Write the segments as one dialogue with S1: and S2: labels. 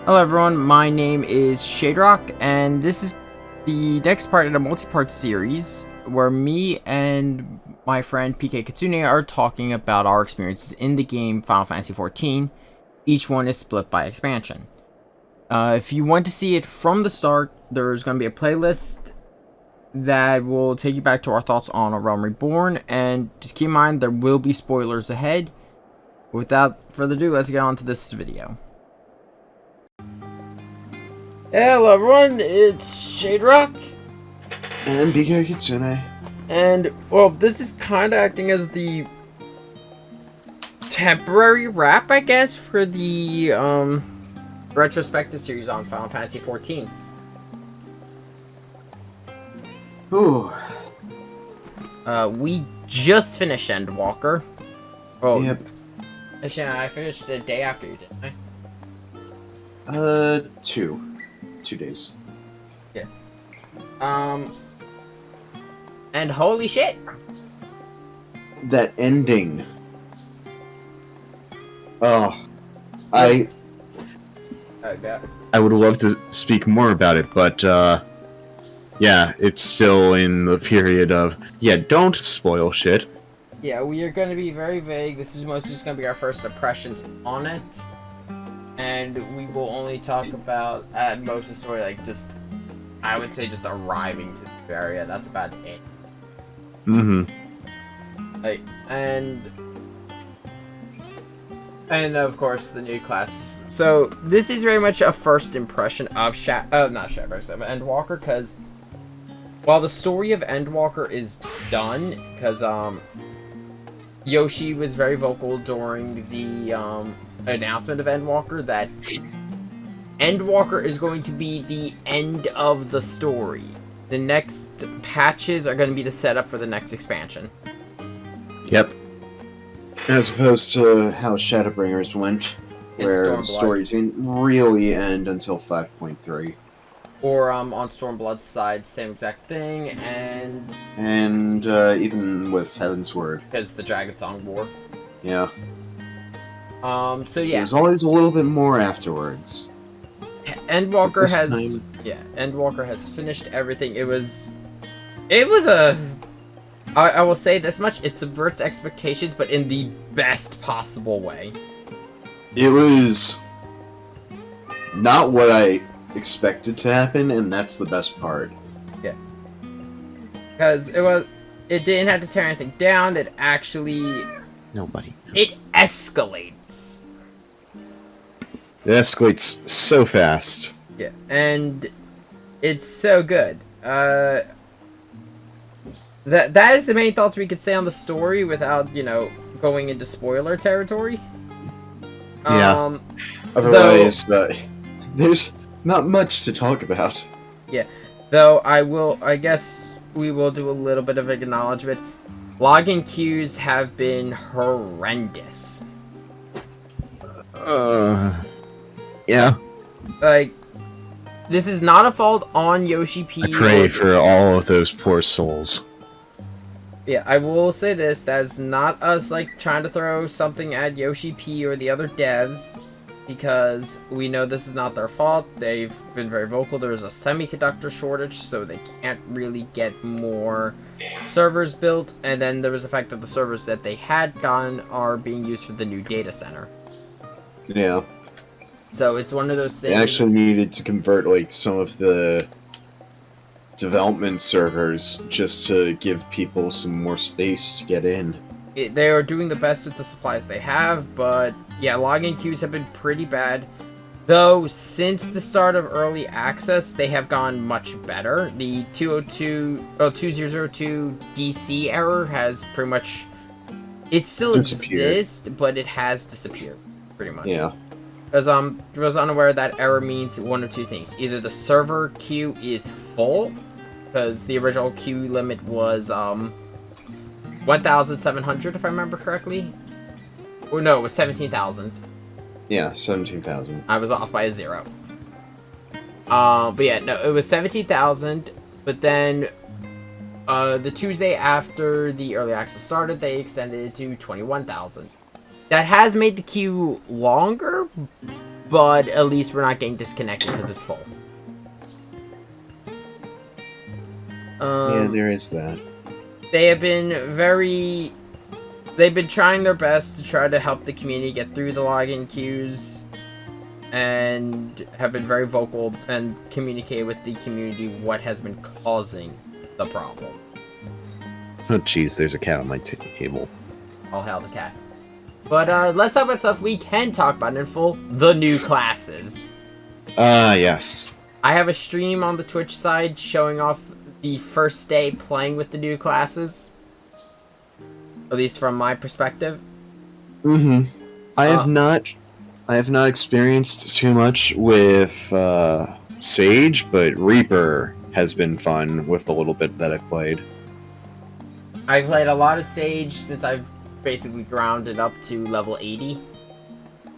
S1: Hello everyone, my name is Shaderock, and this is the next part in a multi-part series where me and my friend PK Kitsune are talking about our experiences in the game Final Fantasy XIV. Each one is split by expansion. If you want to see it from the start, there's going to be a playlist that will take you back to our thoughts on A Realm Reborn, and just keep in mind there will be spoilers ahead. Without further ado, let's get on to this video. Hello everyone, it's Shaderock.
S2: And PK Kitsune.
S1: And, well, this is kind of acting as the temporary wrap, I guess, for the, retrospective series on Final Fantasy XIV.
S2: Ooh.
S1: We just finished Endwalker. Oh,
S2: yep.
S1: Actually, I finished the day after you, didn't I?
S2: 2 days.
S1: Yeah. And holy shit!
S2: That ending. Oh. I
S3: would love to speak more about it, but, yeah, it's still in the period of, yeah, don't spoil shit.
S1: Yeah, we are going to be very vague. This is mostly just going to be our first impressions on it. And we will only talk about, at most, the story, like, just, I would say just arriving to the area. That's about it.
S3: Mm-hmm.
S1: Like, and of course, the new classes. So, this is very much a first impression of Endwalker, because while the story of Endwalker is done, because, Yoshi was very vocal during the, announcement of Endwalker that Endwalker is going to be the end of the story. The next patches are going to be the setup for the next expansion.
S3: Yep.
S2: As opposed to how Shadowbringers went, where the story didn't really end until 5.3.
S1: Or on Stormblood's side, same exact thing, and
S2: even with Heaven's Word.
S1: Because the Dragon Song War.
S2: Yeah.
S1: So yeah.
S2: There's always a little bit more afterwards.
S1: Endwalker has finished everything. It was a... I will say this much, it subverts expectations, but in the best possible way.
S2: It was not what I expected to happen, and that's the best part.
S1: Yeah. Because it didn't have to tear anything down, it actually...
S3: Nobody.
S1: It escalates.
S3: It escalates so fast.
S1: Yeah, and it's so good. That is the main thoughts we could say on the story without, going into spoiler territory.
S3: Yeah.
S2: Otherwise, there's not much to talk about.
S1: Yeah. Though I guess we will do a little bit of acknowledgement. Login queues have been horrendous.
S3: Yeah.
S1: Like, this is not a fault on Yoshi P.
S3: I pray for all of those poor souls.
S1: Yeah, I will say this, that's not us, like, trying to throw something at Yoshi P or the other devs, because we know this is not their fault. They've been very vocal. There's a semiconductor shortage, so they can't really get more servers built, and then there was the fact that the servers that they had gotten are being used for the new data center.
S2: Yeah.
S1: So it's one of those things...
S2: They actually needed to convert, like, some of the development servers just to give people some more space to get in.
S1: They are doing the best with the supplies they have, but yeah, login queues have been pretty bad. Though, since the start of early access, they have gone much better. The 2002 DC error has pretty much... It still exists, but it has disappeared, pretty much.
S2: Yeah.
S1: Because I was unaware that error means one of two things. Either the server queue is full, because the original queue limit was 1,700, if I remember correctly. Or no, it was 17,000.
S2: Yeah, 17,000.
S1: I was off by a 0. But yeah, no, it was 17,000. But then the Tuesday after the early access started, they extended it to 21,000. That has made the queue longer, but at least we're not getting disconnected because it's full.
S2: Yeah, there is that.
S1: They've been trying their best to try to help the community get through the login queues, and have been very vocal and communicate with the community what has been causing the problem.
S3: Oh, jeez, there's a cat on my table.
S1: All hail the cat. But let's talk about stuff we can talk about in full. The new classes.
S3: Yes.
S1: I have a stream on the Twitch side showing off the first day playing with the new classes. At least from my perspective.
S3: Mm-hmm. I have not experienced too much with Sage, but Reaper has been fun with the little bit that I've played.
S1: I've played a lot of Sage since I've basically grounded up to level 80.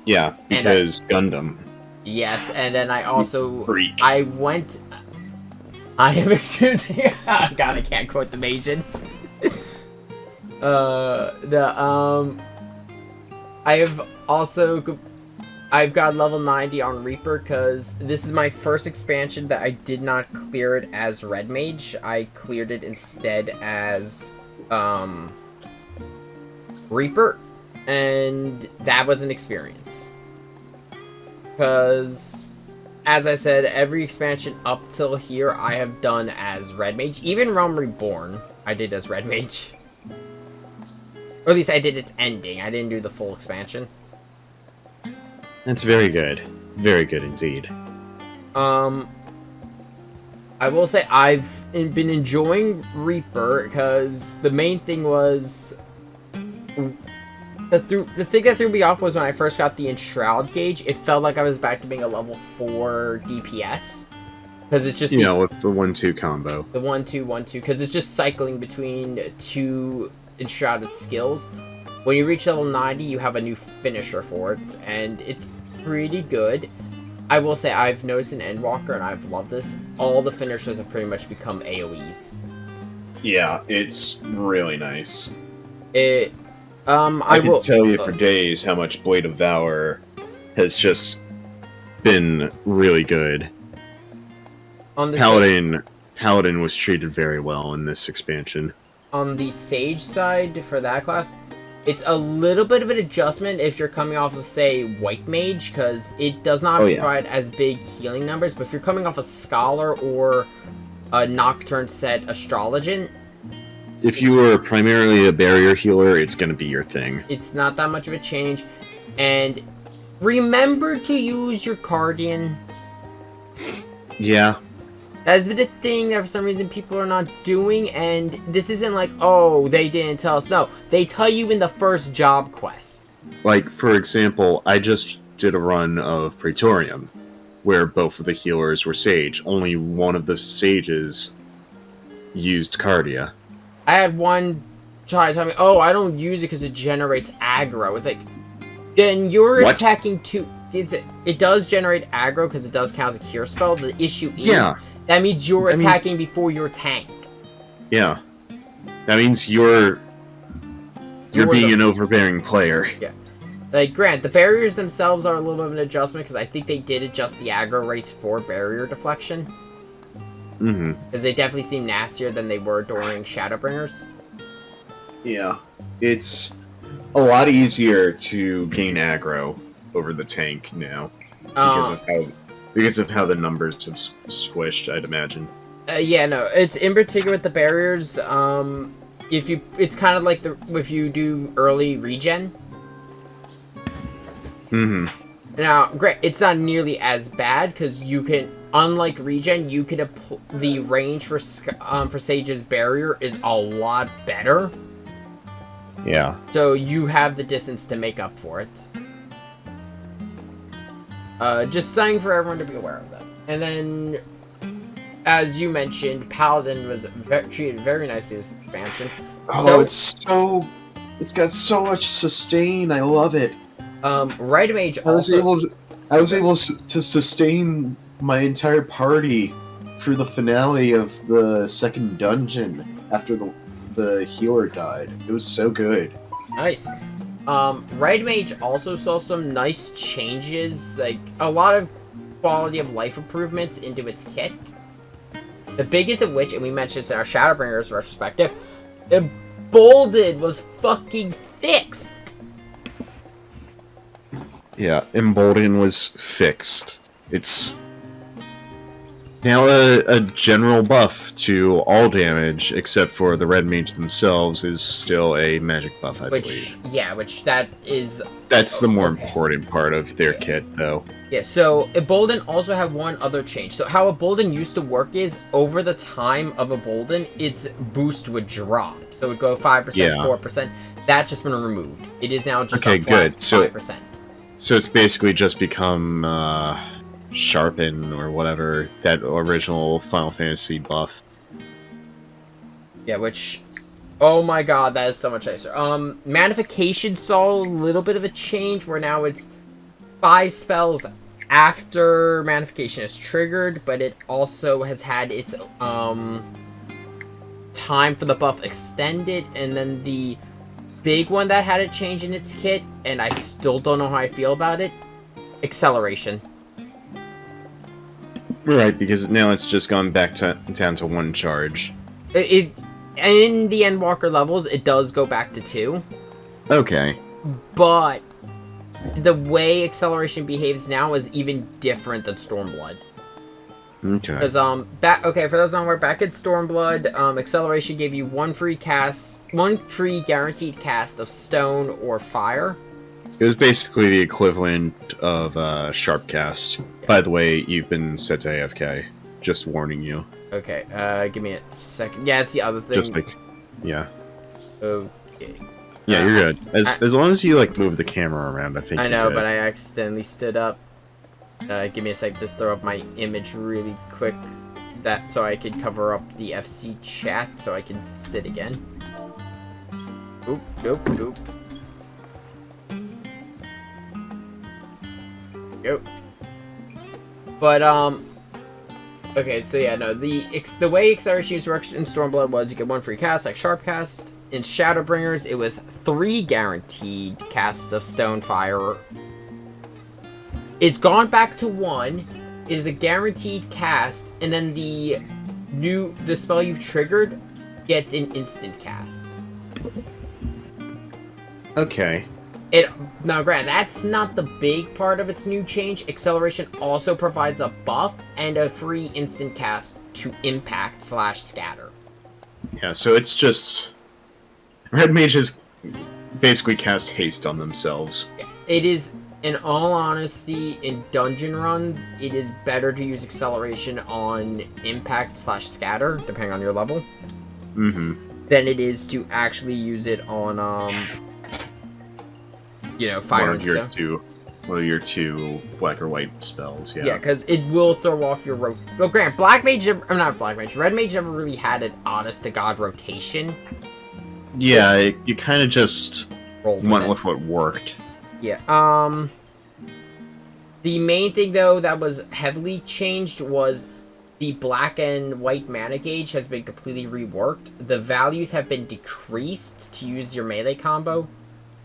S3: Yeah, because Gundam.
S1: Yes, and then I also...
S2: Freak.
S1: I am excusing... God, I can't quote the Mage. I've got level 90 on Reaper because this is my first expansion that I did not clear it as Red Mage. I cleared it instead as Reaper, and that was an experience. Because, as I said, every expansion up till here I have done as Red Mage. Even Realm Reborn, I did as Red Mage. Or at least I did its ending. I didn't do the full expansion.
S3: That's very good. Very good indeed.
S1: I will say I've been enjoying Reaper because the main thing was... The thing that threw me off was when I first got the Enshroud gauge, it felt like I was back to being a level 4 DPS. Because it's just...
S3: with the 1-2 combo.
S1: The 1-2, 1-2, because it's just cycling between two Enshrouded skills. When you reach level 90, you have a new finisher for it, and it's pretty good. I will say I've noticed in Endwalker, and I've loved this, all the finishers have pretty much become AoEs.
S2: Yeah, it's really nice.
S3: I can tell you for days how much Blade of Valor has just been really good.
S1: On the
S3: Paladin was treated very well in this expansion.
S1: On the Sage side, for that class, it's a little bit of an adjustment if you're coming off of, say, White Mage, because it does not provide as big healing numbers, but if you're coming off a Scholar or a Nocturne set Astrologian...
S3: If you were primarily a barrier healer, it's going to be your thing.
S1: It's not that much of a change, and remember to use your Guardian.
S3: Yeah.
S1: That's been a thing that for some reason people are not doing, and this isn't like, oh, they didn't tell us. No, they tell you in the first job quest.
S3: Like, for example, I just did a run of Praetorium, where both of the healers were Sage. Only one of the Sages used Cardia.
S1: I had one try to tell me, oh, I don't use it because it generates aggro. It's like, then you're attacking two... It does generate aggro because it does count as a cure spell. The issue is...
S3: Yeah.
S1: That means you're attacking before your tank.
S3: Yeah. That means you're being an overbearing player.
S1: Yeah. Like, grant, the barriers themselves are a little bit of an adjustment, because I think they did adjust the aggro rates for barrier deflection.
S3: Mm-hmm.
S1: Because they definitely seem nastier than they were during Shadowbringers.
S2: Yeah. It's a lot easier to gain aggro over the tank now. Because of how the numbers have squished, I'd imagine.
S1: Yeah, no, it's in particular with the barriers. It's kind of like if you do early regen.
S3: Mm-hmm.
S1: Now, great, it's not nearly as bad because you can, unlike regen, you can the range for Sage's barrier is a lot better.
S3: Yeah.
S1: So you have the distance to make up for it. Just saying for everyone to be aware of that. And then, as you mentioned, Paladin was treated very nicely this expansion.
S2: Oh, it's got so much sustain. I love it.
S1: Red Mage
S2: I was able to sustain my entire party through the finale of the second dungeon after the healer died. It was so good.
S1: Nice. Red Mage also saw some nice changes, like a lot of quality of life improvements into its kit. The biggest of which, and we mentioned this in our Shadowbringers retrospective, Emboldened was fucking fixed!
S3: Yeah, Embolden was fixed. It's now a general buff to all damage, except for the Red Mage themselves is still a magic buff, I believe.
S1: Yeah, that is...
S3: That's the more important part of their kit, though.
S1: Yeah, so Embolden also had one other change. So how Embolden used to work is, over the time of Embolden, its boost would drop. So it would go 5%, 4%. That's just been removed. It is now just a flat 5%.
S3: So it's basically just become Sharpen or whatever, that original Final Fantasy buff.
S1: Yeah, which... Oh my god, that is so much nicer. Magnification saw a little bit of a change, where now it's 5 spells after Magnification is triggered, but it also has had its, time for the buff extended, and then the big one that had a change in its kit, and I still don't know how I feel about it, Acceleration.
S3: Right, because now it's just gone back down to 1 charge.
S1: In the Endwalker levels, it does go back to 2.
S3: Okay.
S1: But the way Acceleration behaves now is even different than Stormblood.
S3: Okay.
S1: Because, for those on where back in Stormblood, Acceleration gave you 1 free guaranteed cast of Stone or Fire.
S3: It was basically the equivalent of Sharpcast. Yeah. By the way, you've been set to AFK. Just warning you.
S1: Okay, give me a second. Yeah, it's the other thing.
S3: Just like, yeah.
S1: Okay.
S3: Yeah, you're good. As long as you like move the camera around, I think.
S1: I know, but I accidentally stood up. Give me a sec to throw up my image really quick, so I could cover up the FC chat, so I can sit again. Oop. Go. But okay, so yeah, no, the way Acceleration works in Stormblood was you get 1 free cast, like Sharpcast. In Shadowbringers, it was 3 guaranteed casts of Stone, Fire. It's gone back to 1. It is a guaranteed cast, and then the spell you've triggered gets an instant cast.
S3: Okay.
S1: Now, granted, that's not the big part of its new change. Acceleration also provides a buff and a free instant cast to Impact/Scatter.
S3: Yeah, so it's just... Red Mages basically cast haste on themselves.
S1: It is, in all honesty, in dungeon runs, it is better to use Acceleration on Impact/Scatter, depending on your level, than it is to actually use it on, Fire and Stone.
S3: One of your 2 black or white spells, yeah.
S1: Yeah, because it will throw off your Well, Grant, Red Mage never really had an honest-to-God rotation.
S3: Yeah, you kind of just went with what worked.
S1: Yeah, the main thing, though, that was heavily changed was the black and white mana gauge has been completely reworked. The values have been decreased to use your melee combo.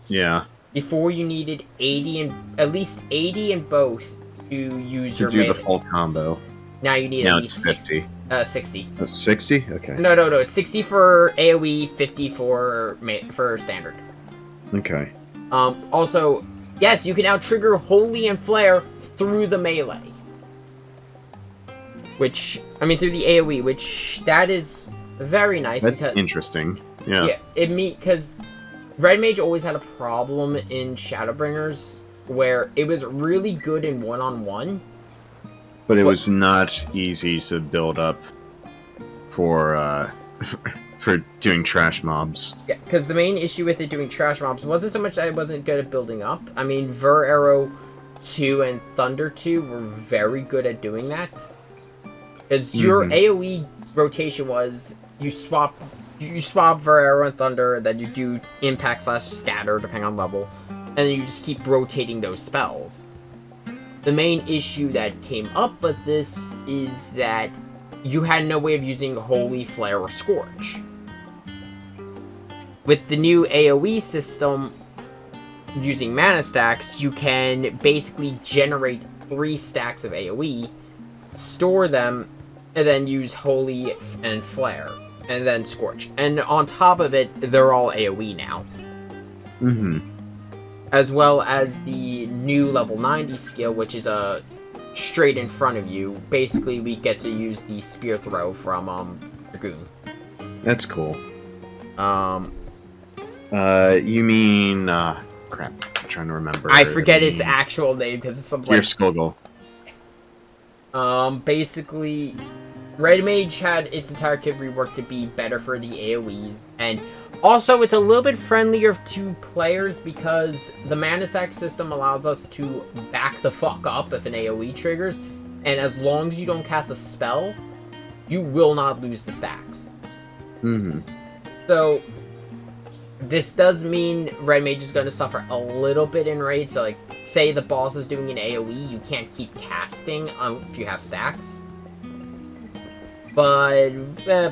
S3: Yeah.
S1: Before you needed at least 80 in both to use your melee.
S3: To do the full combo.
S1: Now you need at least
S3: 50.
S1: 60.
S3: 60? Okay.
S1: No, it's 60 for AoE, 50 for standard.
S3: Okay.
S1: Also, yes, you can now trigger Holy and Flare through the melee. Through the AoE, which that is very nice.
S3: That's interesting. Yeah.
S1: Yeah, because Red Mage always had a problem in Shadowbringers where it was really good in one-on-one.
S3: But it was not easy to build up for doing trash mobs.
S1: Yeah, because the main issue with it doing trash mobs wasn't so much that it wasn't good at building up. I mean, Ver Arrow 2 and Thunder 2 were very good at doing that. Because your AoE rotation was you swap Ver Arrow and Thunder, then you do Impact/Scatter depending on level, and then you just keep rotating those spells. The main issue that came up with this is that you had no way of using Holy, Flare, or Scorch. With the new AoE system, using mana stacks, you can basically generate 3 stacks of AoE, store them, and then use Holy and Flare, and then Scorch. And on top of it, they're all AoE now.
S3: Mm-hmm.
S1: As well as the new level 90 skill, which is straight in front of you. Basically, we get to use the Spear Throw from Dragoon.
S3: That's cool.
S1: You
S3: mean crap? I'm trying to remember.
S1: I forget its actual name because it's something
S3: Your
S1: like
S3: Skullgirl.
S1: Basically, Red Mage had its entire kit reworked to be better for the AoEs, and also it's a little bit friendlier to players because the mana stack system allows us to back the fuck up if an AoE triggers, and as long as you don't cast a spell, you will not lose the stacks.
S3: Mm-hmm.
S1: So this does mean Red Mage is going to suffer a little bit in raid. So, like, say the boss is doing an AoE, you can't keep casting if you have stacks. But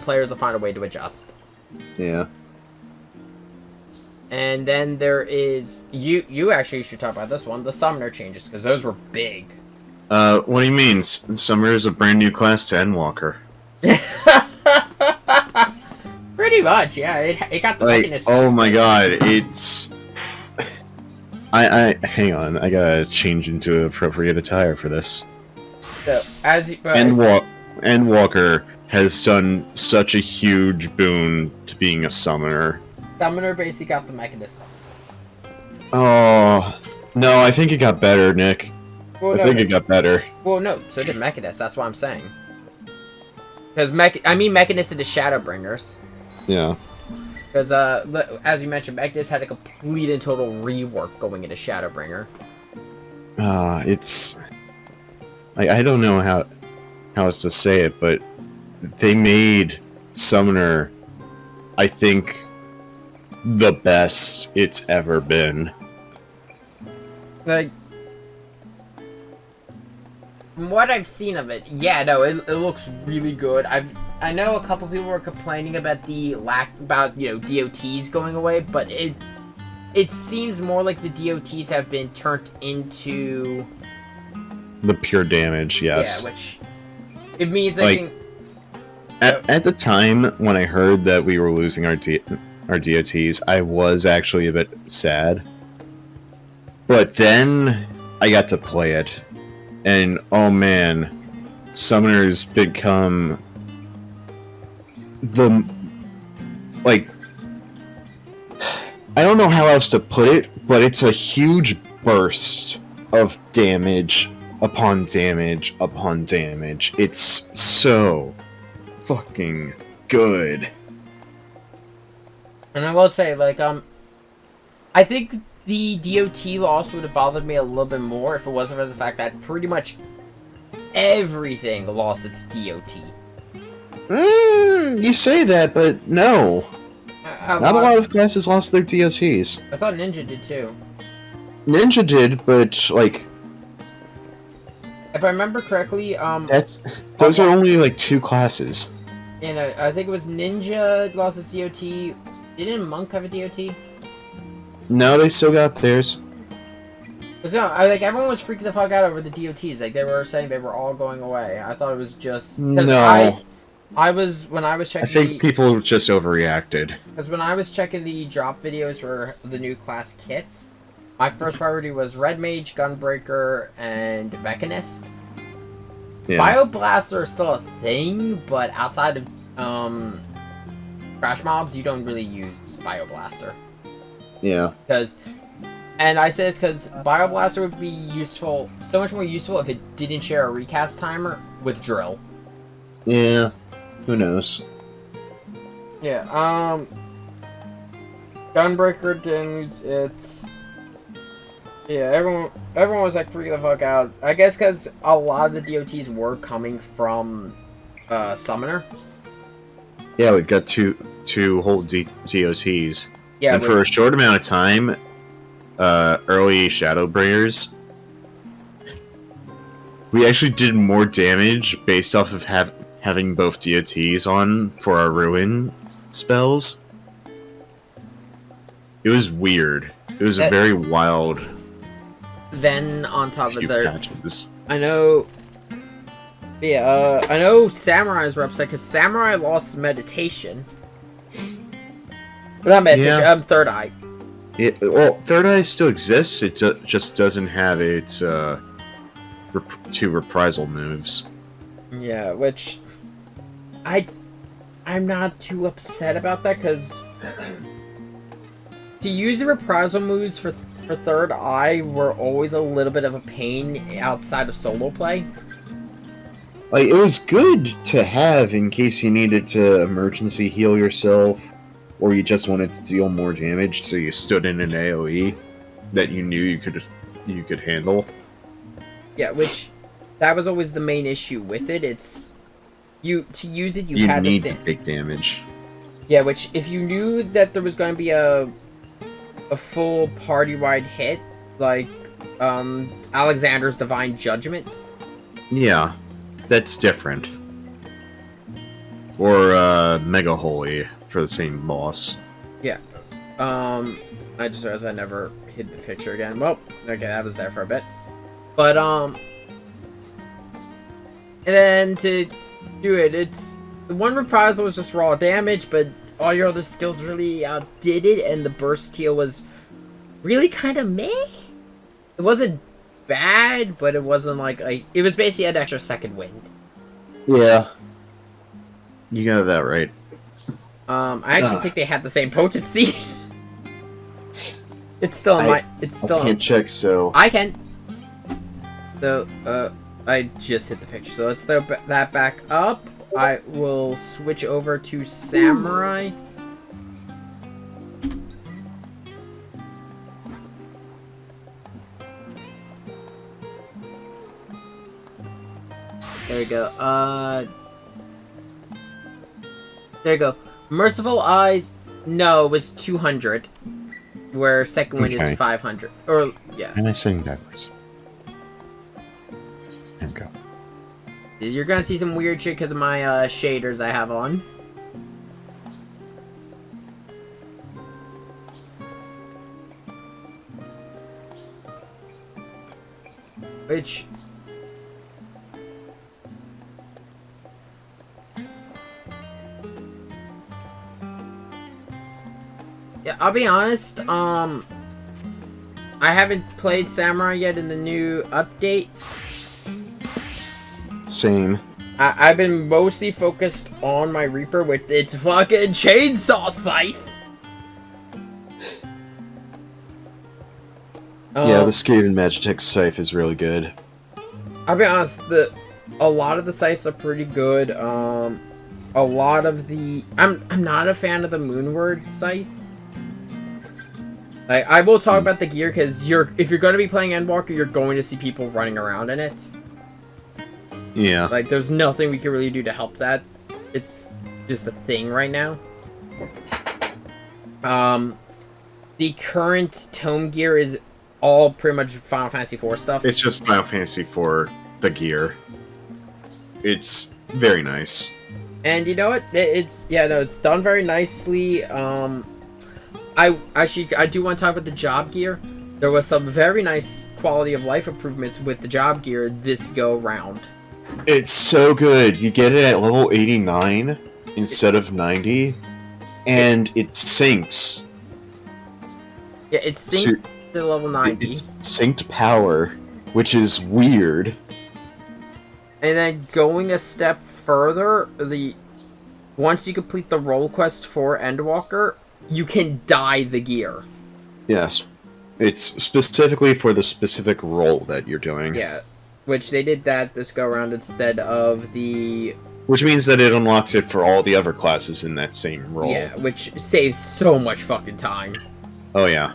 S1: players will find a way to adjust.
S3: Yeah.
S1: And then there is you actually should talk about this one, the summoner changes, because those were big.
S3: What do you mean? Summoner is a brand new class to Endwalker.
S1: Pretty much, yeah. It got the mechanism.
S3: Oh my god, it's... I hang on, I gotta change into appropriate attire for this.
S1: So,
S3: Endwalker has done such a huge boon to being a summoner.
S1: Summoner basically got the mechanism.
S3: Oh, no, I think it got better, Nick.
S1: Well,
S3: I think it got better.
S1: Well, no, so did Mechanist, that's what I'm saying. Because Mechanist into Shadowbringers.
S3: Yeah.
S1: Because, as you mentioned, Mechanist had a complete and total rework going into Shadowbringer.
S3: It's... I don't know how else to say it, but they made Summoner, I think, the best it's ever been.
S1: Like, from what I've seen of it, yeah, no, it looks really good. I know a couple people were complaining about the DOTs going away, but it seems more like the DOTs have been turned into
S3: the pure damage, yes.
S1: Yeah, which it means
S3: at the time when I heard that we were losing our DOTs, I was actually a bit sad. But then I got to play it, and oh man, Summoners become I don't know how else to put it, but it's a huge burst of damage upon damage upon damage. It's so fucking good.
S1: And I will say, I think the DOT loss would have bothered me a little bit more if it wasn't for the fact that pretty much everything lost its DOT.
S3: You say that, but no. Not a lot of classes lost their DOTs.
S1: I thought Ninja did too.
S3: Ninja did, but
S1: if I remember correctly,
S3: those are only 2 classes.
S1: And I think it was Ninja lost its DOT. Didn't Monk have a DOT?
S3: No, they still got theirs.
S1: No, everyone was freaking the fuck out over the DOTs. They were saying they were all going away. I thought it was just
S3: no.
S1: When I was checking.
S3: I think people just overreacted.
S1: Because when I was checking the drop videos for the new class kits, my first priority was Red Mage, Gunbreaker, and Mechanist. Yeah. Bioblaster is still a thing, but outside of Crash Mobs, you don't really use Bioblaster.
S3: Yeah.
S1: And I say this because Bioblaster would be useful, so much more useful if it didn't share a recast timer with Drill.
S3: Yeah. Who knows?
S1: Yeah, Gunbreaker, dudes, it's... Yeah, everyone was freaking the fuck out. I guess because a lot of the DOTs were coming from Summoner.
S3: Yeah, we've got two whole DOTs.
S1: Yeah,
S3: and for a short amount of time, early Shadowbringers, we actually did more damage based off of having both DOTs on for our Ruin spells. It was weird. It was a very wild.
S1: Then on top of
S3: few
S1: that,
S3: patches.
S1: I know. Yeah, I know Samurais were upset because Samurai lost meditation. But not meditation.
S3: Yeah.
S1: Third Eye.
S3: Well, Third Eye still exists. It just doesn't have its two reprisal moves.
S1: Yeah, which I'm not too upset about that because to use the reprisal moves for Third Eye were always a little bit of a pain outside of solo play.
S3: Like, it was good to have in case you needed to emergency heal yourself, or you just wanted to deal more damage, so you stood in an AoE that you knew you could handle.
S1: Yeah, which that was always the main issue with it. It's to use it
S3: You
S1: had
S3: need
S1: to
S3: to take damage.
S1: Yeah, which if you knew that there was going to be a full party-wide hit, like Alexander's Divine Judgment.
S3: Yeah, that's different. Or Mega Holy for the same boss.
S1: Yeah. I just realized I never hid the picture again. Well, okay, that was there for a bit. But and then to do it, it's the one reprisal was just raw damage, but all your other skills really outdid it, and the burst heal was really kind of meh. It wasn't bad, but it wasn't like it was basically an extra second wind.
S3: Yeah. You got that right.
S1: I actually think they had the same potency. It's still in my. It's still.
S3: I can't check, so
S1: I can. So, I just hit the picture. So let's throw that back up. I will switch over to Samurai. There we go. There you go. Merciful Eyes. No, it was 200. Where second wind is 500. Or yeah.
S3: Am I saying backwards? There we go.
S1: You're gonna see some weird shit because of my shaders I have on. Which... yeah, I'll be honest, I haven't played Samurai yet in the new update.
S3: Same.
S1: I've been mostly focused on my Reaper with its fucking chainsaw scythe.
S3: Yeah, the Skaven Magitech scythe is really good.
S1: I'll be honest, a lot of the scythes are pretty good. A lot of the... I'm not a fan of the Moonward scythe. Like, I will talk about the gear, because if you're going to be playing Endwalker, you're going to see people running around in it.
S3: Yeah.
S1: Like, there's nothing we can really do to help that. It's just a thing right now. The current tome gear is all pretty much Final Fantasy IV stuff.
S3: It's just Final Fantasy IV, the gear. It's very nice.
S1: And you know what? It's done very nicely. I do want to talk about the job gear. There was some very nice quality of life improvements with the job gear this go round.
S3: It's so good. You get it at level 89 instead of 90, and it syncs.
S1: Yeah, it's synced to level 90.
S3: It's synced power, which is weird.
S1: And then going a step further, once you complete the role quest for Endwalker, you can dye the gear.
S3: Yes. It's specifically for the specific role that you're doing.
S1: Yeah. Which they did that this go around instead of the...
S3: Which means that it unlocks it for all the other classes in that same role.
S1: Yeah, which saves so much fucking time.
S3: Oh, yeah.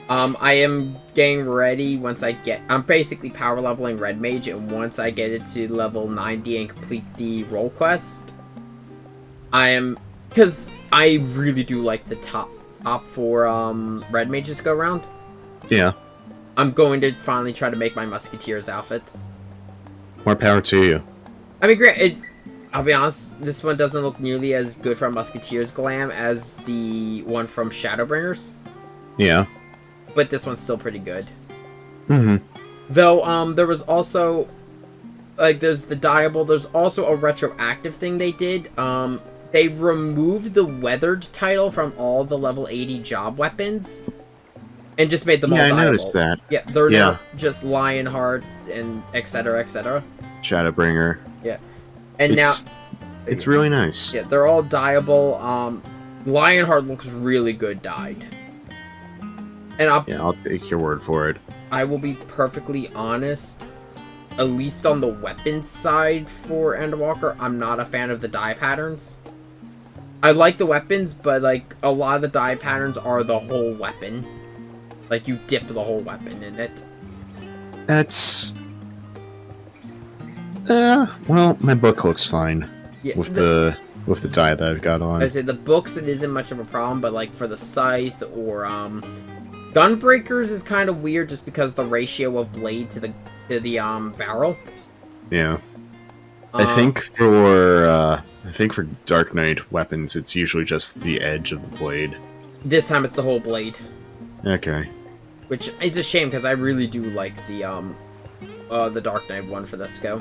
S1: I am getting ready once I get... I'm basically power leveling Red Mage, and once I get it to level 90 and complete the role quest, I am... Because I really do like the top four Red Mages go around.
S3: Yeah.
S1: I'm going to finally try to make my Musketeers outfit.
S3: More power to you.
S1: I mean, great. I'll be honest, this one doesn't look nearly as good from Musketeers glam as the one from Shadowbringers.
S3: Yeah.
S1: but this one's still pretty good.
S3: Mm-hmm.
S1: Though, there was also, like, there's the dyeable, there's also a retroactive thing they did. They removed the weathered title from all the level 80 job weapons, and just made them all dyeable.
S3: I noticed that.
S1: Yeah, they're now just Lionheart, and etc, etc.
S3: Shadowbringer.
S1: Yeah. And now...
S3: It's really nice.
S1: Yeah, they're all dyeable. Lionheart looks really good dyed. And
S3: I'll take your word for it.
S1: I will be perfectly honest, at least on the weapons side for Endwalker, I'm not a fan of the dye patterns. I like the weapons, but like a lot of the dye patterns are the whole weapon. Like you dip the whole weapon in it.
S3: That's... well, my book looks fine.
S1: Yeah,
S3: with the dye that I've got on.
S1: I say the books it isn't much of a problem, but like for the scythe or Gunbreakers is kind of weird just because the ratio of blade to the barrel.
S3: Yeah. I think for Dark Knight weapons it's usually just the edge of the blade.
S1: This time it's the whole blade.
S3: Okay.
S1: Which it's a shame because I really do like the Dark Knight one for this go.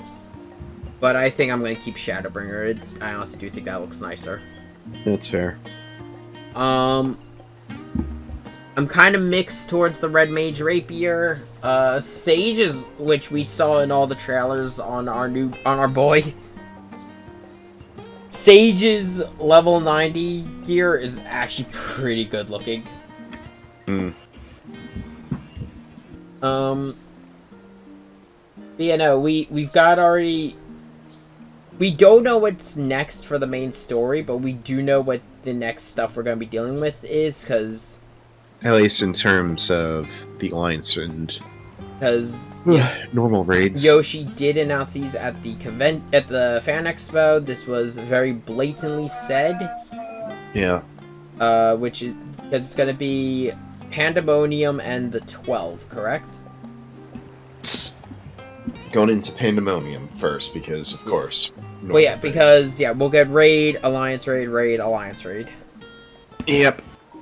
S1: But I think I'm going to keep Shadowbringer. I honestly do think that looks nicer.
S3: That's fair.
S1: I'm kind of mixed towards the Red Mage Rapier. Sage is, which we saw in all the trailers on our boy. Sage's level 90 gear is actually pretty good looking. Yeah, no, we've got already... We don't know what's next for the main story, but we do know what the next stuff we're going to be dealing with is, because...
S3: At least in terms of the Alliance and...
S1: Because...
S3: normal raids.
S1: Yoshi did announce these at the Fan Expo. This was very blatantly said.
S3: Yeah.
S1: Which is... Because it's going to be Pandemonium and the 12, correct?
S3: Going into Pandemonium first, because, of course...
S1: Well, yeah, because, yeah, we'll get Raid, Alliance Raid, Raid, Alliance Raid.
S3: Yep.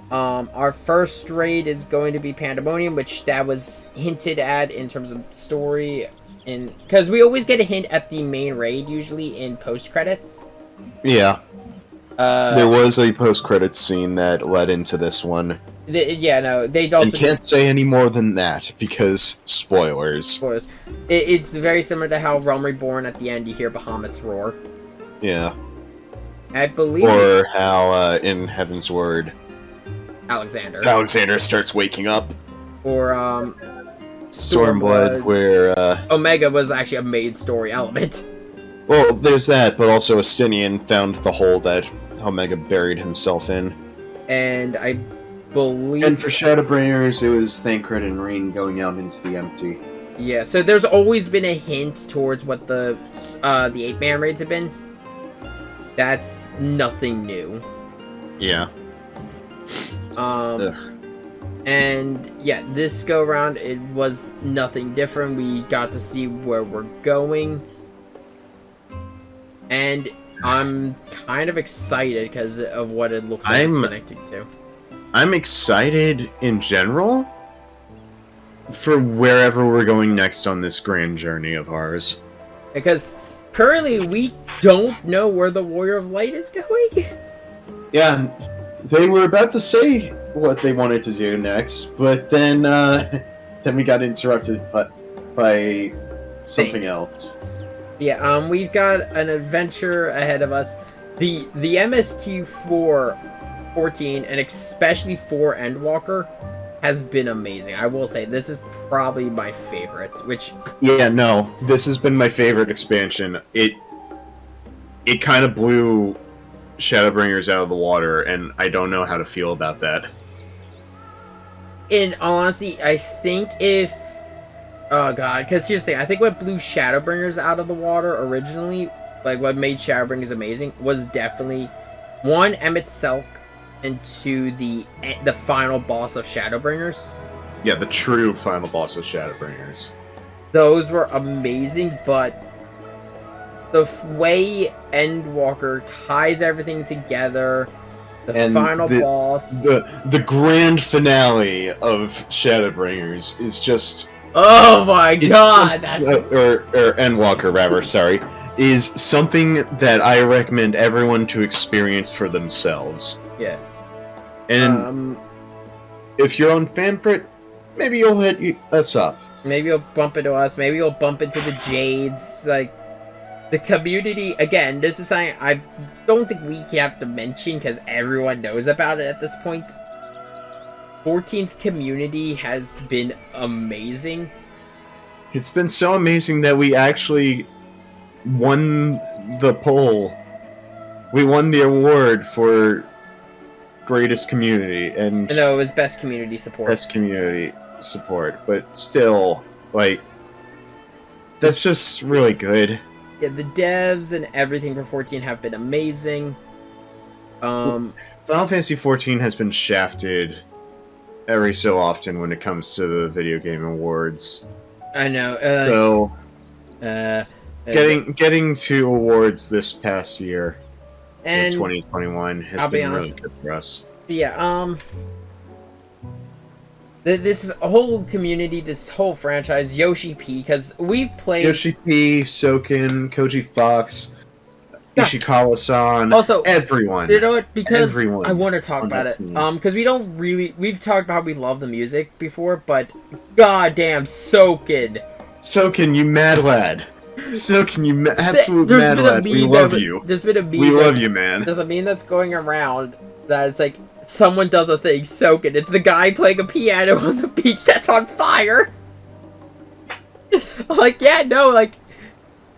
S1: Our first raid is going to be Pandemonium, which that was hinted at in terms of story. Because we always get a hint at the main raid, usually, in post-credits.
S3: Yeah. There was a post-credits scene that led into this one.
S1: Yeah, no, they also...
S3: You can't say any more than that, because spoilers.
S1: Spoilers. It's very similar to how Realm Reborn, at the end, you hear Bahamut's roar.
S3: Yeah.
S1: I believe...
S3: Or how, in Heaven's Word...
S1: Alexander
S3: starts waking up.
S1: Or,
S3: Stormblood, where,
S1: Omega was actually a made story element.
S3: Well, there's that, but also Estinian found the hole that Omega buried himself in.
S1: And I believe...
S2: And for Shadowbringers, it was Thancred and Rain going out into the empty.
S1: Yeah, so there's always been a hint towards what the 8-man raids have been. That's nothing new.
S3: Yeah.
S1: And yeah, this go around, it was nothing different. We got to see where we're going. And I'm kind of excited because of what it looks like it's connecting to.
S3: I'm excited in general for wherever we're going next on this grand journey of ours.
S1: Because currently we don't know where the Warrior of Light is going.
S2: Yeah, they were about to say what they wanted to do next, but then we got interrupted by something else.
S1: Yeah, we've got an adventure ahead of us. The MSQ 14, and especially for Endwalker, has been amazing. I will say, this is probably my favorite, which...
S3: Yeah, no, this has been my favorite expansion. It kind of blew Shadowbringers out of the water, and I don't know how to feel about that.
S1: In all honesty, I think if... Oh god, because here's the thing, I think what blew Shadowbringers out of the water originally, like what made Shadowbringers amazing, was definitely, 1, Emmett Selk, and 2, the final boss of Shadowbringers.
S3: Yeah, the true final boss of Shadowbringers.
S1: Those were amazing, but the way Endwalker ties everything together, The final boss.
S3: The grand finale of Shadowbringers is just...
S1: Oh my god!
S3: Or Endwalker, rather, sorry. Is something that I recommend everyone to experience for themselves.
S1: Yeah.
S3: And if you're on Fanprit, maybe you'll hit us up.
S1: Maybe you'll bump into us. Maybe you'll bump into the Jades. Like, the community, again, this is something I don't think we have to mention because everyone knows about it at this point. 14's community has been amazing.
S3: It's been so amazing that we actually won the poll. We won the award for greatest community, and
S1: no, it was best community support.
S3: Best community support, but still, like, that's just really good.
S1: Yeah, the devs and everything for 14 have been amazing.
S3: Final Fantasy XIV has been shafted every so often when it comes to the video game awards.
S1: I know.
S3: Getting to awards this past year,
S1: and
S3: 2021, has been really good for us.
S1: Yeah. This whole community, this whole franchise, Yoshi P, because we've played
S3: Yoshi P, Soken, Koji Fox, Ishikawa-san,
S1: also
S3: everyone.
S1: You know what? Because
S3: everyone
S1: I want to talk about it. Because we've talked about how we love the music before, but goddamn Soken,
S3: you mad lad. Soken, you absolute mad lad. We love you.
S1: There's been a meme.
S3: We love you, man.
S1: There's a meme that's going around that it's like, someone does a thing, Soken. It's the guy playing a piano on the beach that's on fire. Like, yeah, no, like,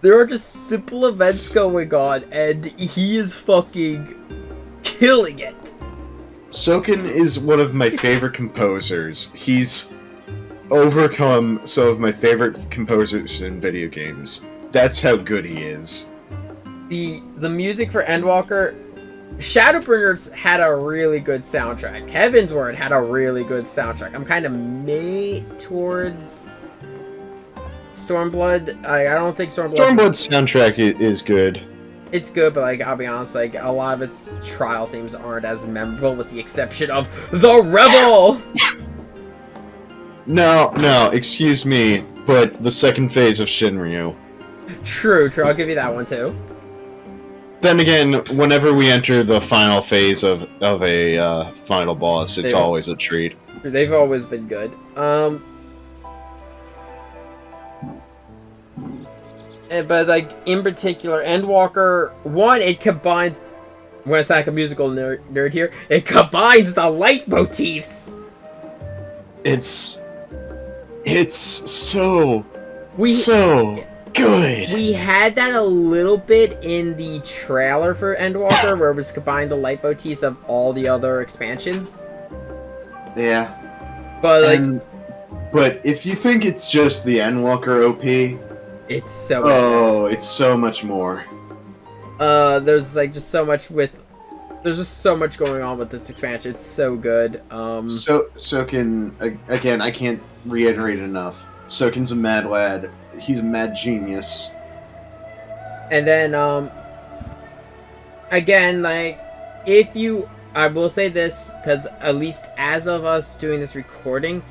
S1: there are just simple events going on, and he is fucking killing it.
S3: Soken is one of my favorite composers. He's overcome some of my favorite composers in video games. That's how good he is.
S1: The music for Endwalker... Shadowbringers had a really good soundtrack. Heaven's Word had a really good soundtrack. I'm kind of made towards Stormblood. I don't think
S3: Stormblood's soundtrack is good.
S1: It's good, but like, I'll be honest, like, a lot of its trial themes aren't as memorable, with the exception of The Rebel!
S3: No, excuse me, but the second phase of Shinryu.
S1: True, I'll give you that one too.
S3: Then again, whenever we enter the final phase of a final boss, it's always a treat.
S1: They've always been good. But like, in particular, Endwalker 1, it combines... I'm gonna sound like a musical nerd here. It combines the leitmotifs!
S3: It's so good.
S1: We had that a little bit in the trailer for Endwalker, where it was combined the leitmotifs of all the other expansions.
S3: Yeah.
S1: But like,
S3: but if you think it's just the Endwalker OP,
S1: it's so much more.
S3: It's so much more.
S1: There's like just so much there's just so much going on with this expansion. It's so good.
S3: Soken, again, I can't reiterate enough. Soken's a mad lad. He's a mad genius.
S1: And then, again, like, I will say this, because at least as of us doing this recording,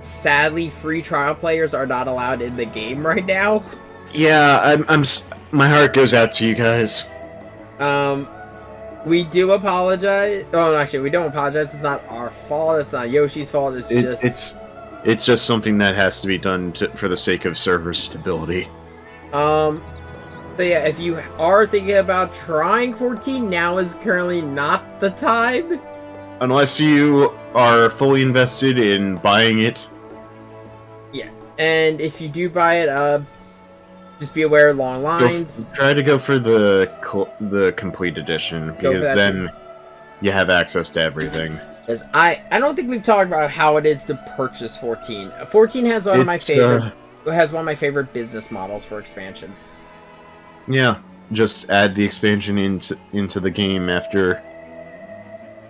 S1: sadly, free trial players are not allowed in the game right now.
S3: Yeah, my heart goes out to you guys.
S1: We do apologize. Oh, actually, we don't apologize. It's not our fault. It's not Yoshi's fault.
S3: It's just something that has to be done for the sake of server stability.
S1: So yeah, if you are thinking about trying 14, now is currently not the time.
S3: Unless you are fully invested in buying it.
S1: Yeah, and if you do buy it, just be aware of long lines.
S3: Try to go for the complete edition, because then you have access to everything.
S1: Because I don't think we've talked about how it is to purchase 14. 14 has one of my favorite business models for expansions.
S3: Yeah, just add the expansion into the game after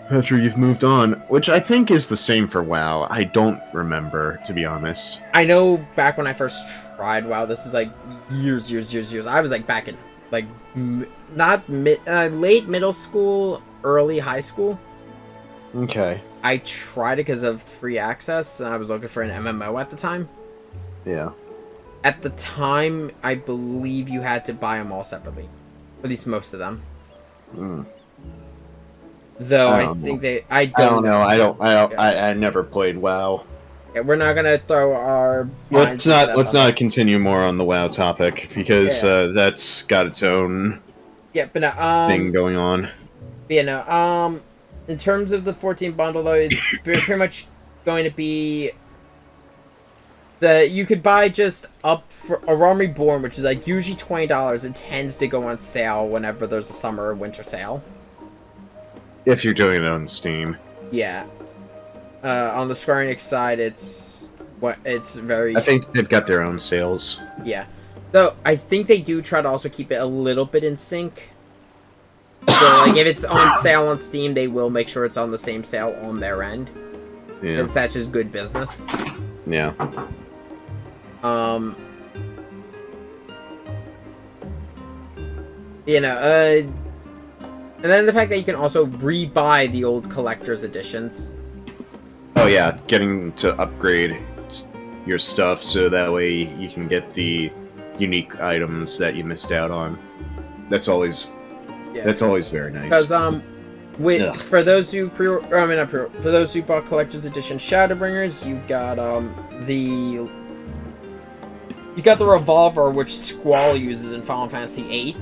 S3: you've moved on, which I think is the same for WoW. I don't remember, to be honest.
S1: I know back when I first tried WoW, this is like years. I was like back in like late middle school, early high school.
S3: Okay.
S1: I tried it because of free access, and I was looking for an MMO at the time.
S3: Yeah.
S1: At the time, I believe you had to buy them all separately. At least most of them.
S3: Mm.
S1: Though I
S3: don't
S1: think
S3: know.
S1: they...
S3: I don't know.
S1: Yeah.
S3: I never played WoW.
S1: Yeah, we're not gonna throw our...
S3: Let's not continue more on the WoW topic, because that's got its own
S1: but no,
S3: thing going on.
S1: Yeah, no, in terms of the 14 bundle, though, it's pretty much going to be... You could buy just up for a Realm Reborn, which is like usually $20. It tends to go on sale whenever there's a summer or winter sale.
S3: If you're doing it on Steam.
S1: Yeah. On the Square Enix side, it's very...
S3: I think they've got their own sales.
S1: Yeah. Though, I think they do try to also keep it a little bit in sync. So, like, if it's on sale on Steam, they will make sure it's on the same sale on their end.
S3: Yeah.
S1: Because that's just good business.
S3: Yeah.
S1: You know, and then the fact that you can also re-buy the old collector's editions.
S3: Oh yeah, getting to upgrade your stuff so that way you can get the unique items that you missed out on. That's always very nice.
S1: Because for those who for those who bought collector's edition Shadowbringers, you got the revolver, which Squall uses in Final Fantasy VIII,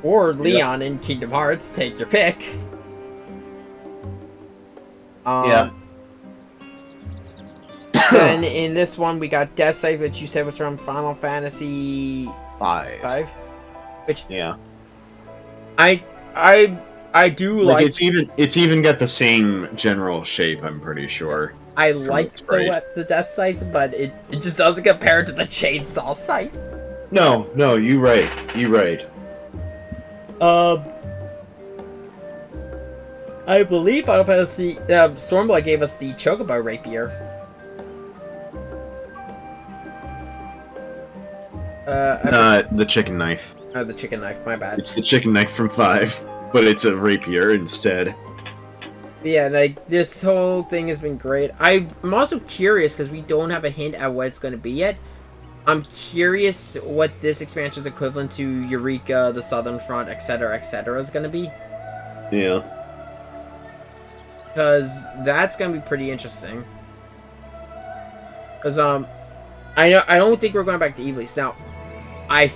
S1: or Leon in Kingdom Hearts. Take your pick. Then in this one we got Death Sight, which you said was from Final Fantasy V. Which I do like.
S3: It's even got the same general shape. I'm pretty sure.
S1: I like the Death Scythe, but it just doesn't compare to the Chainsaw Scythe.
S3: No, you're right. You're right.
S1: I believe Final Fantasy Stormblight gave us the Chocobo Rapier.
S3: The chicken knife.
S1: Oh, the chicken knife. My bad.
S3: It's the chicken knife from 5, but it's a rapier instead.
S1: Yeah, like, this whole thing has been great. I'm also curious, because we don't have a hint at what it's going to be yet. I'm curious what this expansion is equivalent to Eureka, the Southern Front, etc., is going to be.
S3: Yeah.
S1: Because that's going to be pretty interesting. Because, I don't think we're going back to Evilise. Now, I'm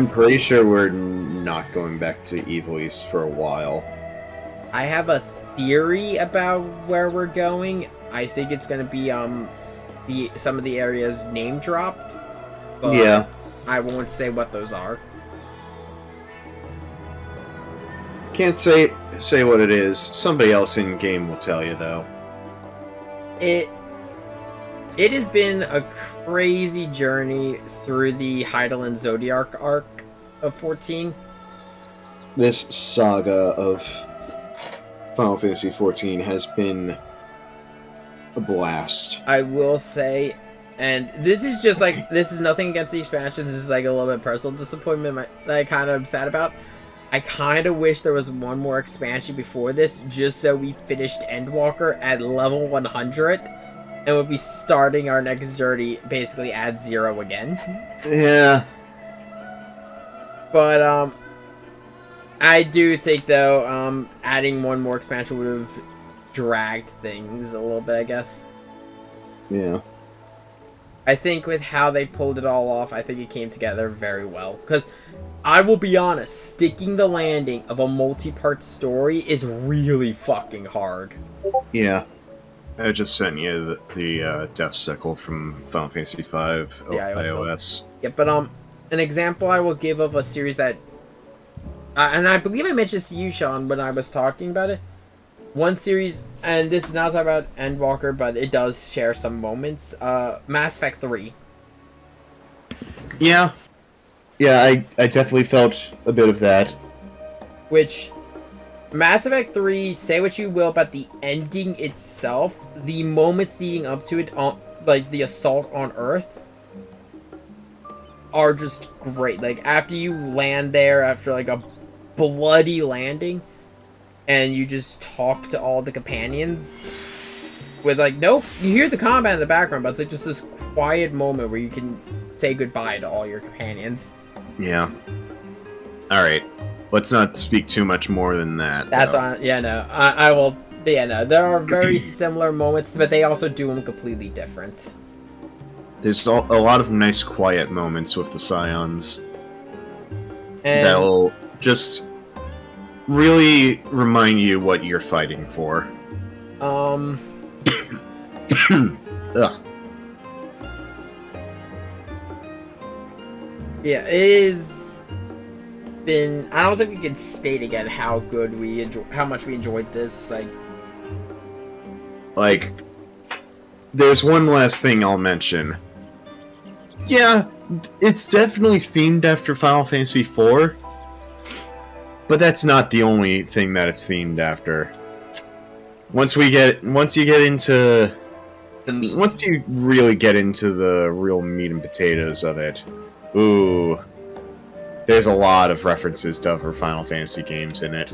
S3: pretty sure we're not going back to Evilise for a while.
S1: I have a theory about where we're going. I think it's going to be some of the areas name dropped. But
S3: yeah.
S1: I won't say what those are.
S3: Can't say what it is. Somebody else in game will tell you though.
S1: It has been a crazy journey through the Hydaelyn Zodiac arc of 14.
S3: This saga of Final Fantasy XIV has been a blast.
S1: I will say, and this is just like, this is nothing against the expansions, this is like a little bit personal disappointment that I kind of am sad about. I kind of wish there was one more expansion before this, just so we finished Endwalker at level 100, and we'll be starting our next journey basically at 0 again.
S3: Yeah.
S1: But, I do think, though, adding one more expansion would have dragged things a little bit, I guess.
S3: Yeah.
S1: I think with how they pulled it all off, I think it came together very well. Because, I will be honest, sticking the landing of a multi-part story is really fucking hard.
S3: Yeah. I just sent you the Death Sickle from Final Fantasy V iOS.
S1: Yeah, but, an example I will give of a series that... and I believe I mentioned this to you, Sean, when I was talking about it. One series, and this is not talking about Endwalker, but it does share some moments. Mass Effect 3.
S3: Yeah. Yeah, I definitely felt a bit of that.
S1: Which, Mass Effect 3, say what you will about the ending itself, the moments leading up to it, like the assault on Earth, are just great. Like, after you land there, after like a bloody landing, and you just talk to all the companions with like you hear the combat in the background, but it's like just this quiet moment where you can say goodbye to all your companions.
S3: Yeah. All right. Let's not speak too much more than that.
S1: That's on. Yeah, no. I will. Yeah, no. There are very similar moments, but they also do them completely different.
S3: There's a lot of nice quiet moments with the Scions.
S1: And
S3: that'll just really remind you what you're fighting for.
S1: Ugh. Yeah, it is been. I don't think we can state again how good how much we enjoyed this.
S3: Like, there's one last thing I'll mention. Yeah, it's definitely themed after Final Fantasy IV, but that's not the only thing that it's themed after. Once you get into
S1: The meat.
S3: once you really get into the real meat and potatoes of it, ooh, there's a lot of references to other Final Fantasy games in it.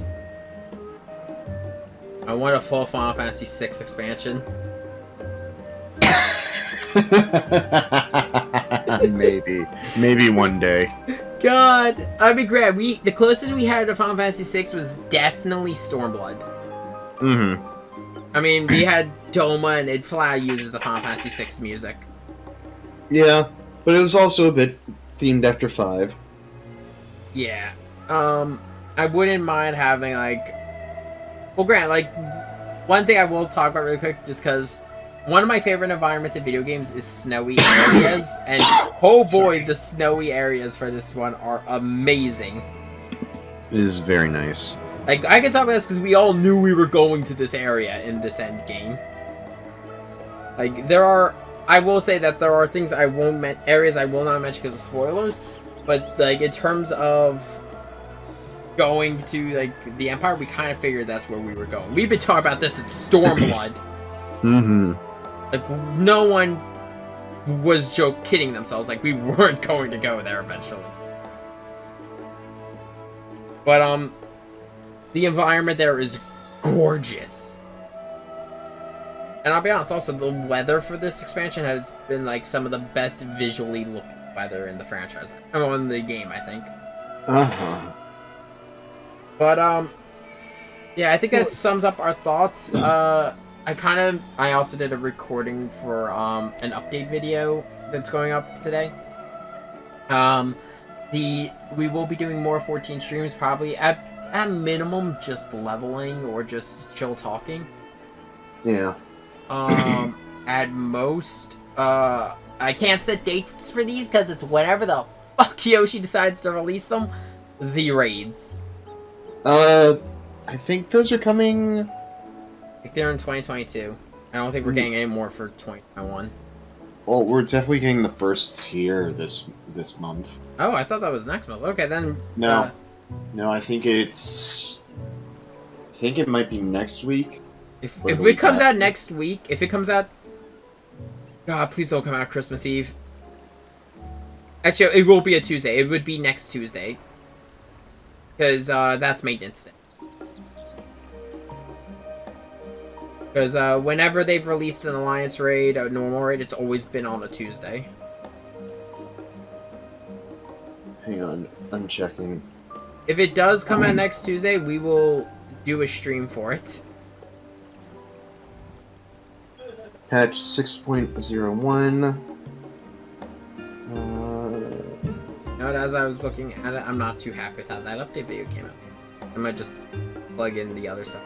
S1: I want a full Final Fantasy VI expansion.
S3: Maybe one day.
S1: God, that'd be great. The closest we had to Final Fantasy VI was definitely Stormblood.
S3: Mm-hmm.
S1: I mean, we had Doma, and it flat uses the Final Fantasy VI music.
S3: Yeah, but it was also a bit themed after 5.
S1: Yeah. I wouldn't mind having well, Grant, one thing I will talk about really quick, just because one of my favorite environments in video games is snowy areas, and oh boy, the snowy areas for this one are amazing.
S3: It is very nice.
S1: I can talk about this because we all knew we were going to this area in this end game. I will say that there are things areas I will not mention because of spoilers, but in terms of going to the Empire, we kind of figured that's where we were going. We've been talking about this at Stormblood.
S3: Mm-hmm.
S1: No one was kidding themselves. We weren't going to go there eventually. But the environment there is gorgeous. And I'll be honest, also the weather for this expansion has been some of the best visually looking weather in the franchise. In the game, I think.
S3: Uh-huh.
S1: But yeah, I think that sums up our thoughts. I also did a recording for an update video that's going up today. We will be doing more 14 streams, probably at minimum just leveling or just chill talking.
S3: Yeah.
S1: At most, I can't set dates for these because it's whenever the fuck Yoshi decides to release them. The raids.
S3: I think those are coming.
S1: They're in 2022. I don't think we're getting any more for 2021.
S3: Well, we're definitely getting the first tier this month.
S1: Oh, I thought that was next month. Okay, then.
S3: No, I think it's. I think it might be next week.
S1: If it comes out next week, if it comes out, God, please don't come out Christmas Eve. Actually, it will be a Tuesday. It would be next Tuesday. Because that's maintenance day. Because whenever they've released an Alliance raid, a normal raid, it's always been on a Tuesday.
S3: Hang on, I'm checking.
S1: If it does come out next Tuesday, we will do a stream for it.
S3: Patch 6.01.
S1: Now, as I was looking at it, I'm not too happy with how that update video came out. I might just plug in the other stuff.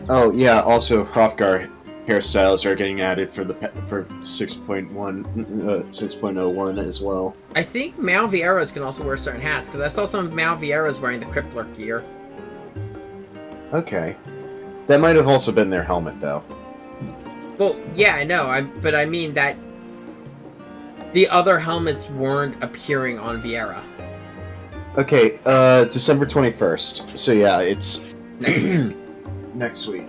S3: Oh yeah, also Hrothgar hairstyles are getting added for 6.01 as well.
S1: I think Mal Vieras can also wear certain hats, because I saw some of Mal Vieras wearing the Crippler gear.
S3: Okay. That might have also been their helmet, though.
S1: Well, yeah, I know, but I mean that the other helmets weren't appearing on Vieira.
S3: Okay, December 21st. So yeah, it's
S1: Next week.
S3: next week.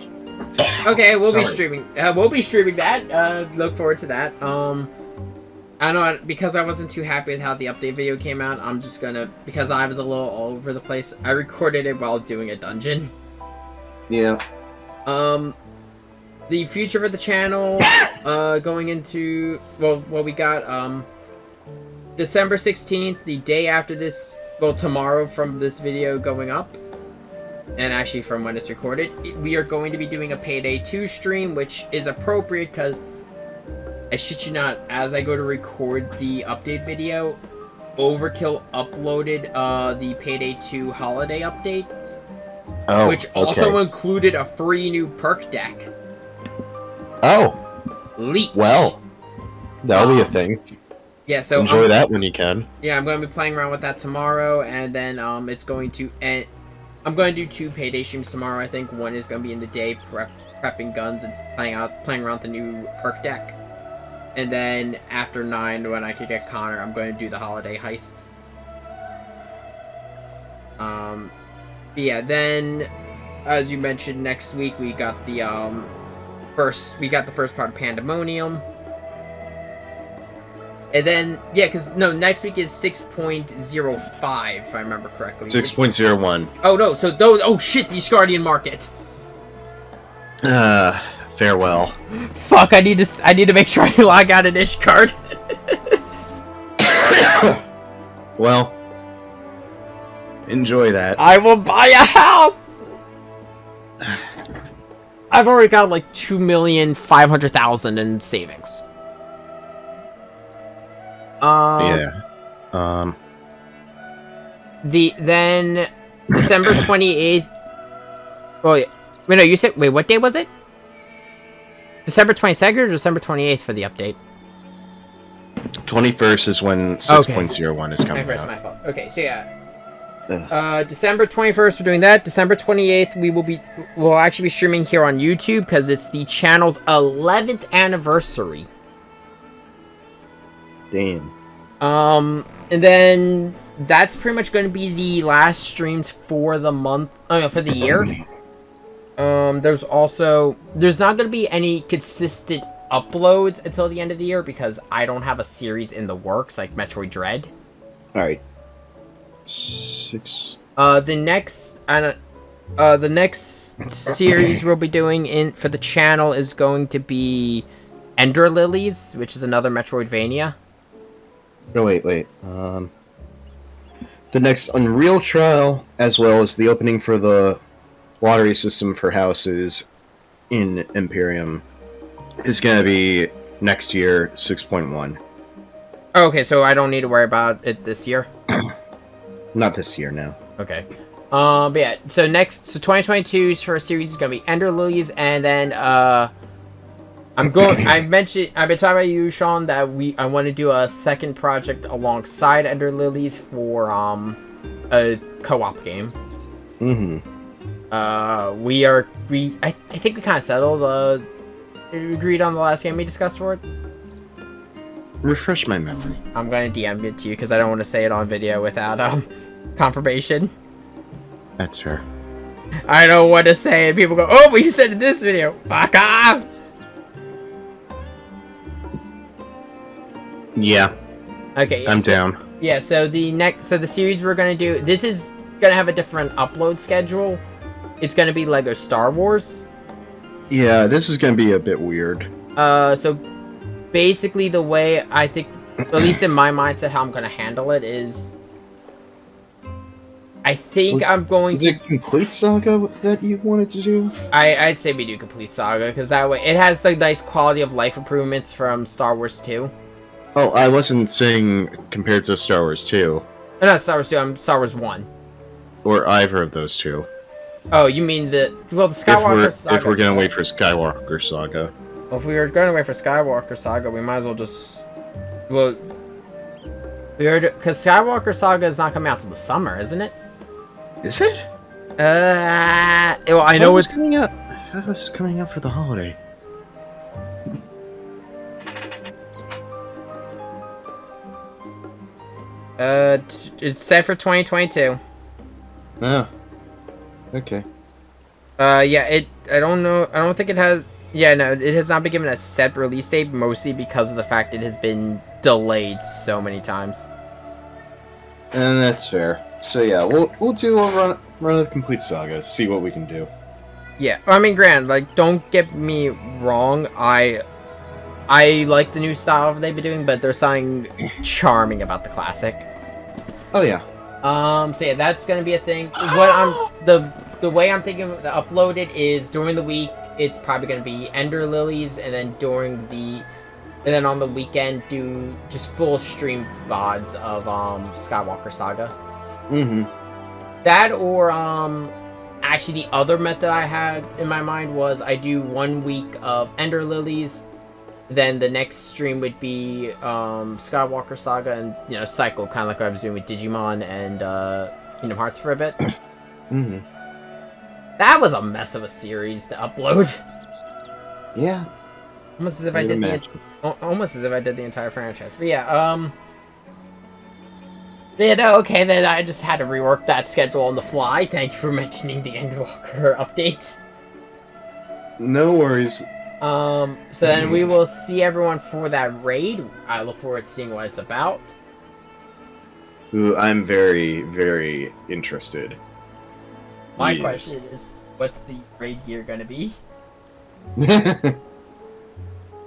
S1: Okay, we'll
S3: Sorry.
S1: be streaming. We'll be streaming that. Look forward to that. I don't know, because I wasn't too happy with how the update video came out, I'm just gonna, because I was a little all over the place, I recorded it while doing a dungeon.
S2: Yeah.
S1: The future of the channel, going into, well, we got, December 16th, the day after this, well, tomorrow from this video going up, and actually from when it's recorded, we are going to be doing a Payday 2 stream, which is appropriate because, I shit you not, as I go to record the update video, Overkill uploaded the Payday 2 holiday update, which also included a free new perk deck.
S3: Oh.
S1: Leech.
S3: Well, that'll be a thing.
S1: Yeah, so
S3: enjoy that when you can.
S1: Yeah, I'm going to be playing around with that tomorrow, and then it's going to end. I'm going to do 2 Payday streams tomorrow. I think one is going to be in the day, prepping guns and playing around with the new perk deck. And then after 9, when I could get Connor, I'm going to do the holiday heists. But yeah, then as you mentioned, next week we got the first part of Pandemonium. And then next week is 6.05 if I remember correctly.
S3: 6.01.
S1: Oh no, so those the Guardian Market.
S3: Farewell.
S1: Fuck, I need to make sure I log out of this card.
S3: Well, enjoy that.
S1: I will buy a house. I've already got like 2,500,000 in savings. Then December 28th. Oh yeah. Wait, no, you said what day was it? December 22nd or December 28th for the update?
S3: 21st is when 6.01 is coming out.
S1: My fault. Okay, so yeah. December 21st we're doing that. December 28th we'll actually be streaming here on YouTube because it's the channel's 11th anniversary.
S3: Damn.
S1: And then that's pretty much going to be the last streams for the month. For the year. There's not going to be any consistent uploads until the end of the year because I don't have a series in the works like Metroid Dread.
S3: All right. 6.
S1: The next series we'll be doing for the channel is going to be Ender Lilies, which is another Metroidvania.
S3: Oh wait. The next Unreal Trial, as well as the opening for the lottery system for houses in Imperium, is going to be next year, 6.1.
S1: Okay, so I don't need to worry about it this year?
S3: Not this year, no.
S1: Okay. But yeah, so 2022's first series is going to be Ender Lilies, and then, I've been talking about you, Sean, that I want to do a second project alongside Ender Lilies for, a co-op game.
S3: Mm-hmm.
S1: I think we kind of settled, agreed on the last game we discussed for it.
S3: Refresh my memory.
S1: I'm going to DM it to you because I don't want to say it on video without, confirmation.
S3: That's fair.
S1: I don't want to say it. People go, oh, but you said in this video. Fuck off!
S3: Yeah.
S1: Okay. Yeah,
S3: I'm down.
S1: Yeah, so the series we're going to do, this is going to have a different upload schedule. It's going to be Lego Star Wars.
S3: Yeah, this is going to be a bit weird.
S1: So basically the way I think, at least in my mindset, how I'm going to handle it is, I think I'm going to...
S3: Is it Complete Saga that you wanted to do?
S1: I'd say we do Complete Saga, because that way, it has the nice quality of life improvements from Star Wars 2.
S3: Oh, I wasn't saying compared to Star Wars 2.
S1: Not Star Wars 2, I'm Star Wars 1.
S3: Or either of those two.
S1: Oh, you mean the Skywalker Saga?
S3: If we're gonna wait for Skywalker Saga.
S1: Well, if we were going to wait for Skywalker Saga, we might as well just... Well... Because Skywalker Saga is not coming out till the summer, isn't it?
S3: Is it?
S1: Well, I know it's...
S3: coming out. I thought it was coming out for the holiday.
S1: It's set for 2022.
S3: Oh. Okay.
S1: Yeah, I don't know. I don't think it has... Yeah, no, it has not been given a set release date, mostly because of the fact it has been delayed so many times.
S3: And that's fair. So yeah, we'll do a run of Complete Saga, see what we can do.
S1: Yeah, I mean, granted, like, don't get me wrong, I like the new style they've been doing, but there's something charming about the classic.
S2: Oh yeah.
S1: So yeah, that's gonna be a thing. What the way I'm thinking to upload it is during the week, it's probably gonna be Ender Lilies, and then on the weekend do just full stream VODs of Skywalker Saga.
S2: Mm-hmm.
S1: That or actually the other method I had in my mind was I do 1 week of Ender Lilies, then the next stream would be Skywalker Saga, and cycle kind of like I was doing with Digimon and Kingdom Hearts for a bit.
S2: Mm-hmm.
S1: That was a mess of a series to upload.
S2: Yeah.
S1: Almost as if I did the entire franchise. But yeah, okay, then I just had to rework that schedule on the fly. Thank you for mentioning the Endwalker update.
S2: No worries.
S1: So then we will see everyone for that raid. I look forward to seeing what it's about.
S2: Ooh, I'm very, very interested.
S1: My question is, what's the raid gear gonna be?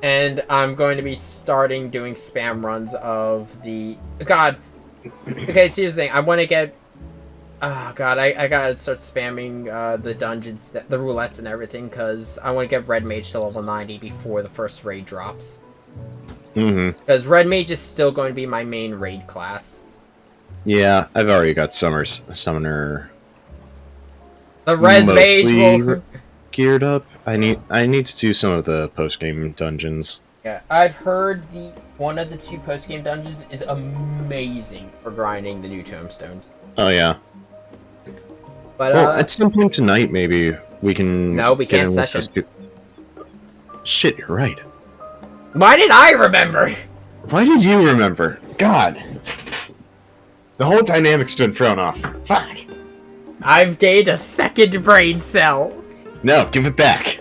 S1: And I'm going to be starting doing spam runs of the... God. Okay, so here's the thing. I want to get... Oh, God. I gotta start spamming the dungeons, the roulettes and everything, because I want to get Red Mage to level 90 before the first raid drops.
S3: Mm-hmm.
S1: Because Red Mage is still going to be my main raid class.
S3: Yeah, I've already got Summoner...
S1: The Res Mage will...
S3: geared up. I need to do some of the post-game dungeons.
S1: Yeah, I've heard one of the 2 post-game dungeons is amazing for grinding the new tombstones.
S3: Oh yeah.
S1: But
S3: well, at some point tonight, maybe we can.
S1: No, we can't session.
S3: Shit, you're right.
S1: Why did I remember?
S2: Why did you remember? God. The whole dynamic's been thrown off. Fuck.
S1: I've gained a second brain cell.
S2: No, give it back.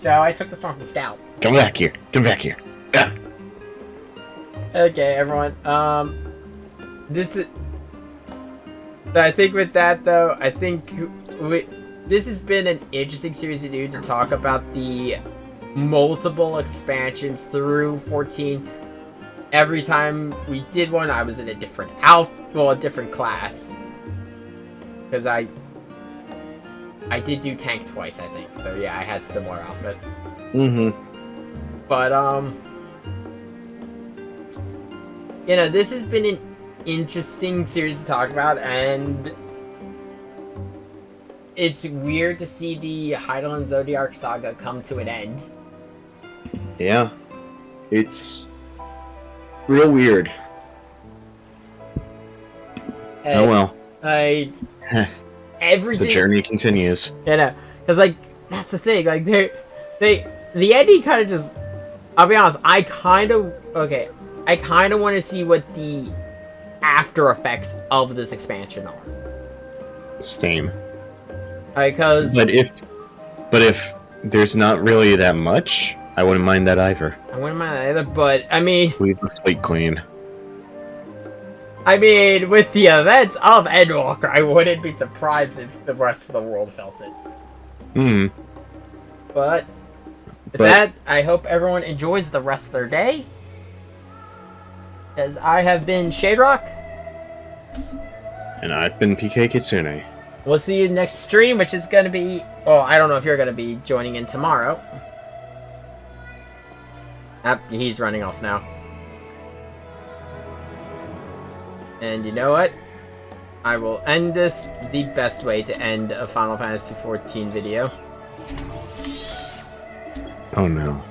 S1: No, I took this one from Scout.
S2: Come back here. Come back here. Ah.
S1: Okay, everyone. This is... I think with that, though, I think this has been an interesting series to do, to talk about the multiple expansions through 14. Every time we did one, I was in a different a different class. Because I did do tank twice, I think. So yeah, I had similar outfits.
S2: Mm-hmm.
S1: But, this has been an interesting series to talk about, and it's weird to see the Heidel and Zodiac saga come to an end.
S2: Yeah. It's real weird.
S1: And
S3: oh well.
S1: Everything...
S3: The journey continues.
S1: Because, that's the thing, the ending kind of just... I'll be honest, I kind of want to see what the after effects of this expansion are.
S3: Same.
S1: Because...
S3: But if there's not really that much, I wouldn't mind that either.
S1: I wouldn't mind that either, but, I mean...
S3: Leave the slate clean.
S1: I mean, with the events of Endwalker, I wouldn't be surprised if the rest of the world felt it.
S3: Hmm.
S1: But with that, I hope everyone enjoys the rest of their day. As I have been Shaderock.
S3: And I've been PK Kitsune.
S1: We'll see you next stream, which is going to be... Well, I don't know if you're going to be joining in tomorrow. He's running off now. And you know what? I will end this the best way to end a Final Fantasy XIV video.
S3: Oh no.